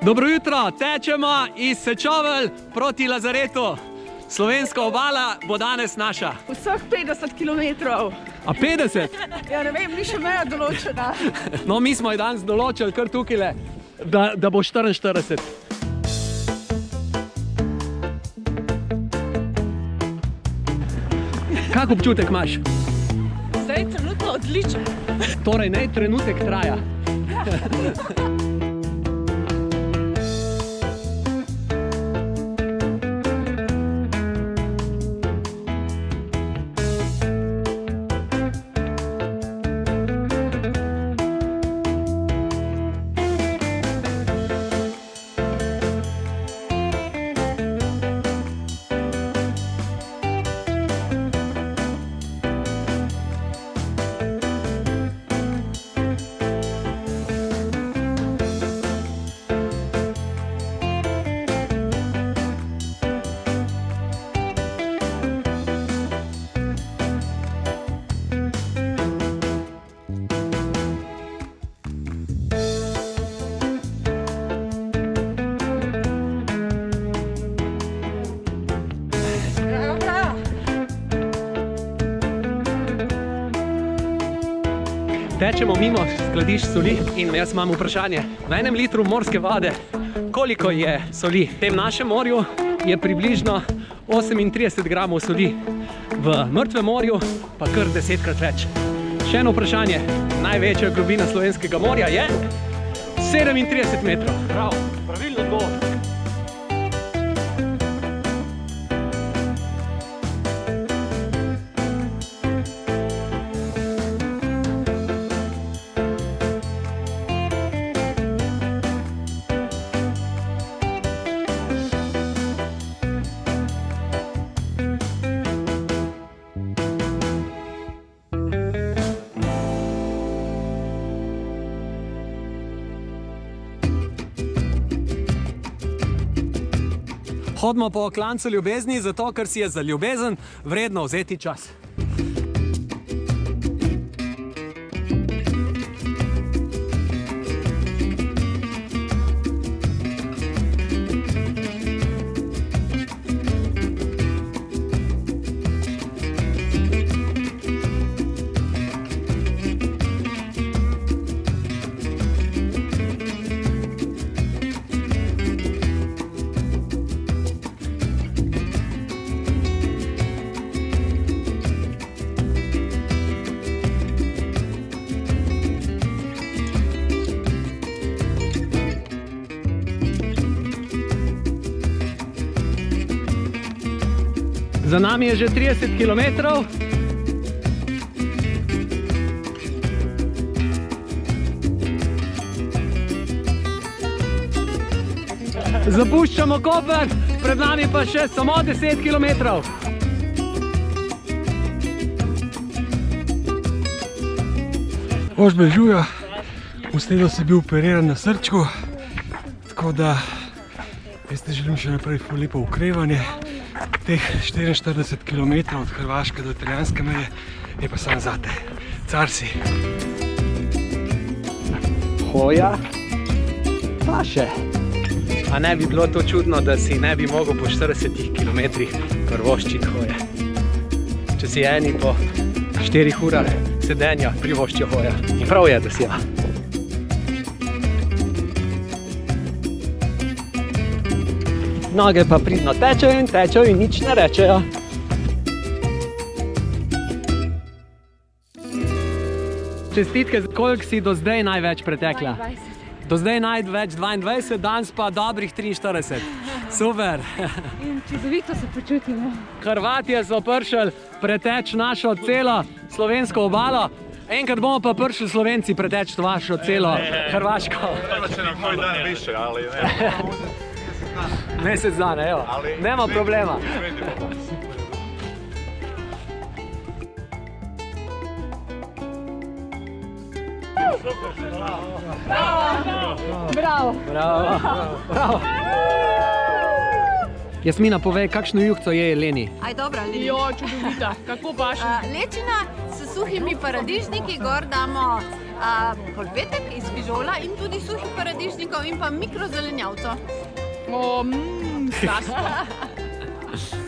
Dobro jutro, tečemo iz Sečovelj proti Lazaretu. Slovenska obala bo danes naša. Vseh 50 km. A 50? Ja, ne vem, ni še meja določena. No, mi smo jo danes določili kar tukajle, da bo 44. Kak občutek imaš? Zdaj je trenutno odličen. Torej, naj trenutek traja. Tečemo mimo skladišč soli in jaz imam vprašanje. V enem litru morske vode, koliko je soli? V tem našem morju je približno 38 gramov soli. V mrtvem morju pa kar 10-krat več. Še eno vprašanje. Največja globina slovenskega morja je 37 metrov. Prav, pravilno odgovor. Hodimo po klancu ljubezni, zato ker si je za ljubezen vredno vzeti čas. Za nami je že 30 km. Zapuščamo Koper, pred nami pa še samo 10 km. Ožbelj Žuja, v sredo sem bil operiran na srčku, tako da veste, želim še naprej lepo okrevanje. Teh 44 km od Hrvaške do italijanske meje je pa sam zate. Car si! Hoja pa še. A ne bi bilo to čudno, da si ne bi mogel po 40 km privoščiti hoje. Če si eni po 4 urah sedenja privoščijo hoja. In prav je, da si ja. Noge pa pridno tečejo in nič ne rečejo. Čestitke, koliko si do zdaj največ pretekla? 22. Do zdaj največ 22, danes pa dobrih 43. Super. In čudovito se počutimo. Hrvatje so prišli preteč našo celo slovensko obalo. Enkrat bomo pa prišli Slovenci preteč vašo celo Hrvaško. Če nam koji dan više, ali ne. Mesec dana, evo. Nema problema. Bravo. Bravo. Jasmina, povej, kakšno juhco je Leni? Aj dobra, Leni. Jo, čudovita. Kako baš? Lečina s suhimi paradižniki, gor damo polpetek iz fižola in tudi suhih paradižnikov in pa mikrozelenjavcev. O, sladko.